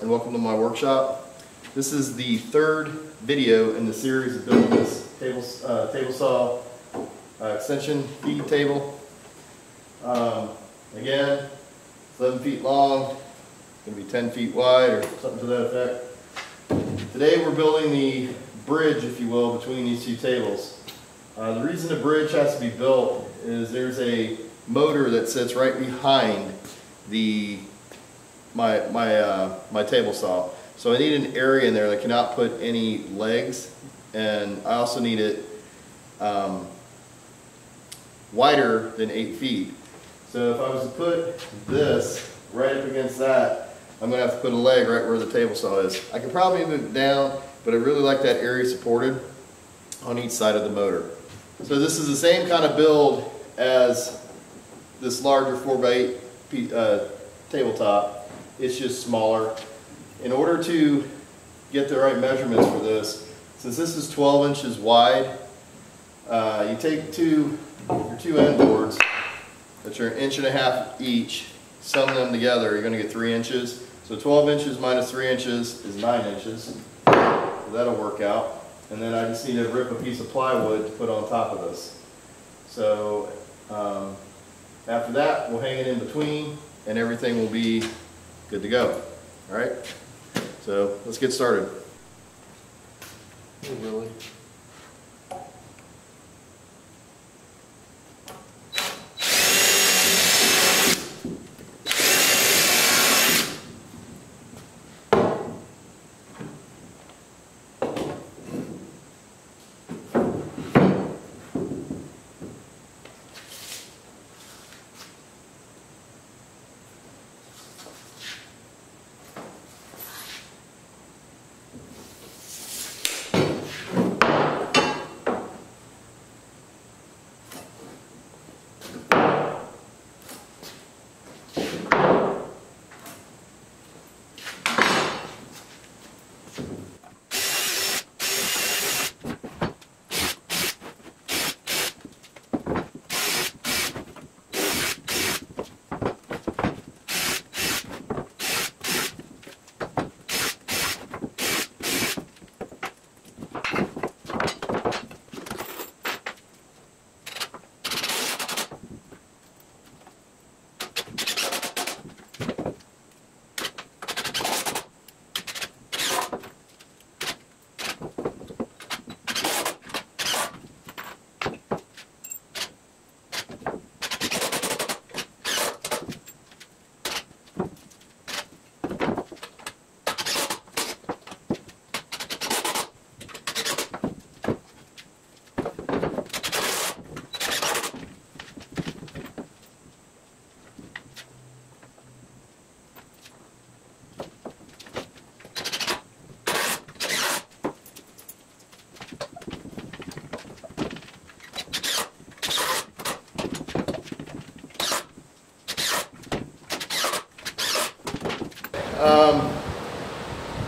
and welcome to my workshop. This is the third video in the series of building this table saw extension feed table. Again, 11 feet long, going to be 10 feet wide or something to that effect. Today we're building the bridge, if you will, between these two tables. The reason the bridge has to be built is there's a motor that sits right behind my table saw. So I need an area in there that cannot put any legs, and I also need it wider than 8 feet. So if I was to put this right up against that, I'm going to have to put a leg right where the table saw is. I can probably move it down, but I really like that area supported on each side of the motor. So this is the same kind of build as this larger 4x8 tabletop. It's just smaller. In order to get the right measurements for this, since this is 12 inches wide, you take your two end boards that are 1.5 inches each, sum them together, you're going to get 3 inches. So 12 inches minus 3 inches is 9 inches. So that'll work out. And then I just need to rip a piece of plywood to put on top of this. So after that, we'll hang it in between and everything will be good to go. All right? So let's get started. Oh, really?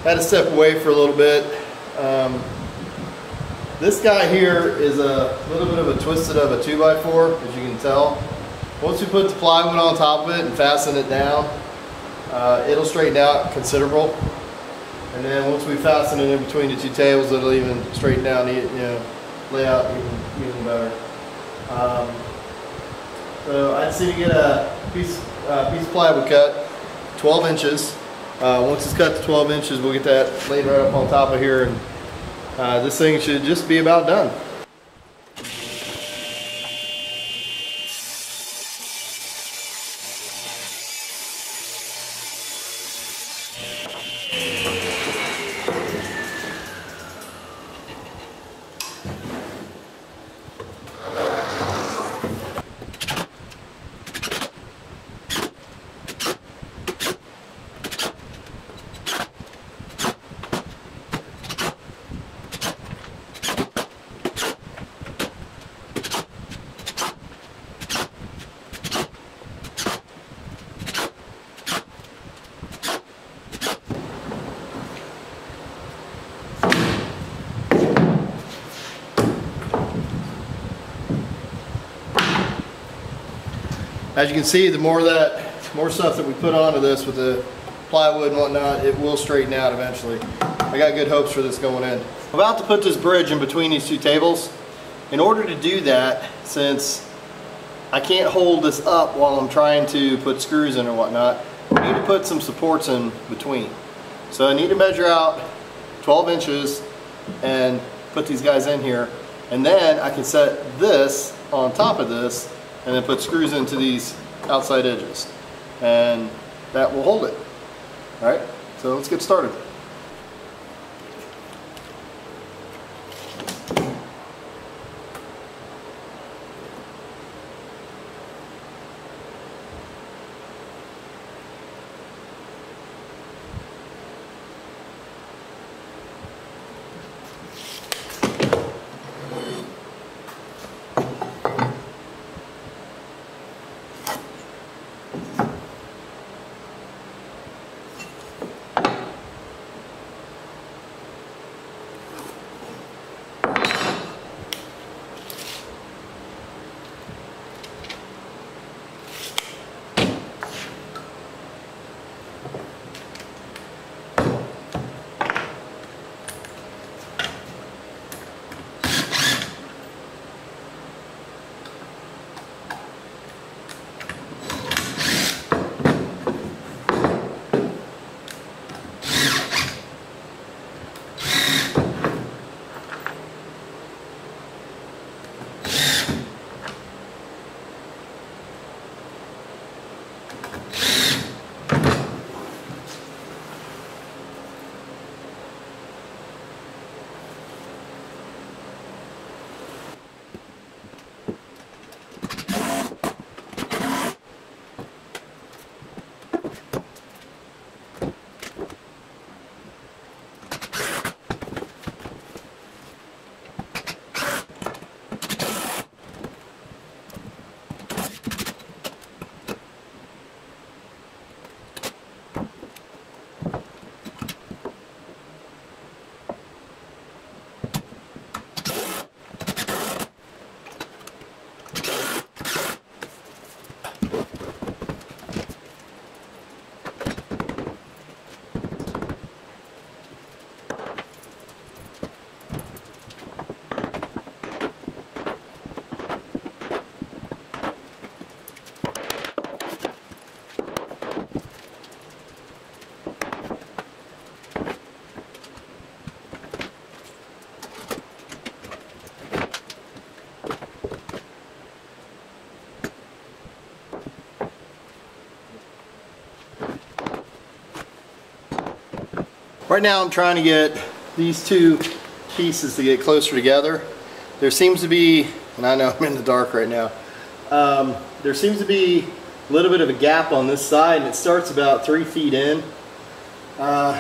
Had to step away for a little bit. This guy here is a little bit of a twisted of a 2x4, as you can tell. Once we put the plywood on top of it and fasten it down, it'll straighten out considerable. And then once we fasten it in between the two tables, it'll even straighten down, lay out even better. So I just need to get a piece of plywood cut, 12 inches. Once it's cut to 12 inches, we'll get that laid right up on top of here, and this thing should just be about done. As you can see, the more stuff that we put onto this with the plywood and whatnot, it will straighten out eventually. I got good hopes for this going in. I'm about to put this bridge in between these two tables. In order to do that, since I can't hold this up while I'm trying to put screws in or whatnot, I need to put some supports in between. So I need to measure out 12 inches and put these guys in here, and then I can set this on top of this and then put screws into these outside edges, and that will hold it. Alright, so let's get started. Right now I'm trying to get these two pieces to get closer together. There seems to be, and I know I'm in the dark right now, there seems to be a little bit of a gap on this side, and it starts about 3 feet in, or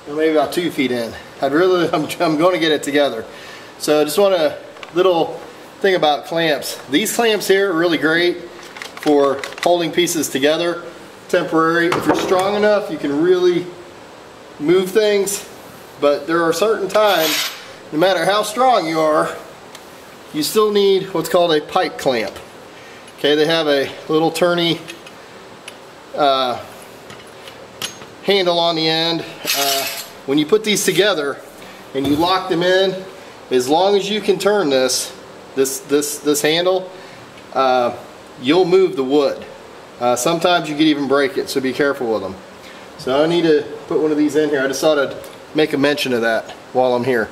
maybe about 2 feet in. I'm going to get it together. So I just want a little thing about clamps. These clamps here are really great for holding pieces together, temporary. If you're strong enough, you can really move things, but there are certain times, no matter how strong you are, you still need what's called a pipe clamp. Okay, they have a little turny handle on the end. When you put these together and you lock them in, as long as you can turn this handle, you'll move the wood. Sometimes you could even break it, so be careful with them. So I need to put one of these in here. I just thought I'd make a mention of that while I'm here.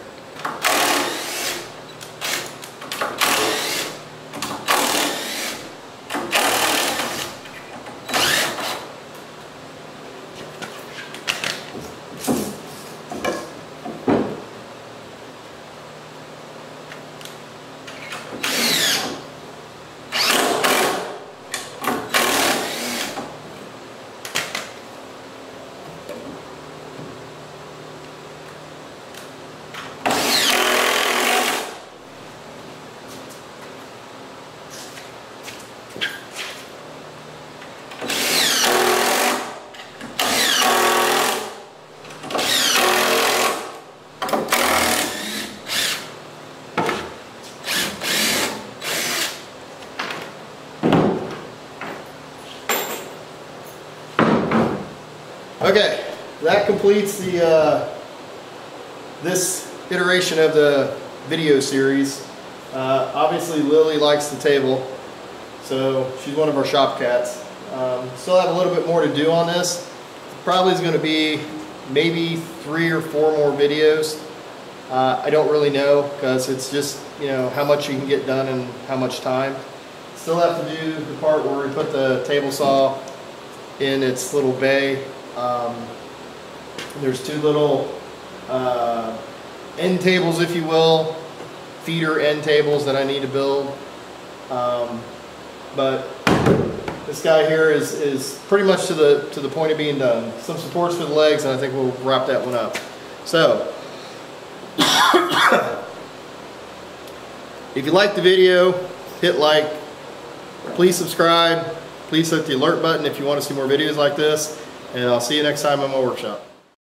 Okay, that completes the this iteration of the video series. Obviously Lily likes the table, so she's one of our shop cats. Still have a little bit more to do on this. Probably is going to be maybe 3 or 4 more videos. I don't really know, because it's just, you know, how much you can get done and how much time. Still have to do the part where we put the table saw in its little bay. There's 2 little end tables, if you will, feeder end tables that I need to build. But this guy here is pretty much to the point of being done. Some supports for the legs, and I think we'll wrap that one up. So, if you like the video, hit like. Please subscribe. Please hit the alert button if you want to see more videos like this. And I'll see you next time on my workshop.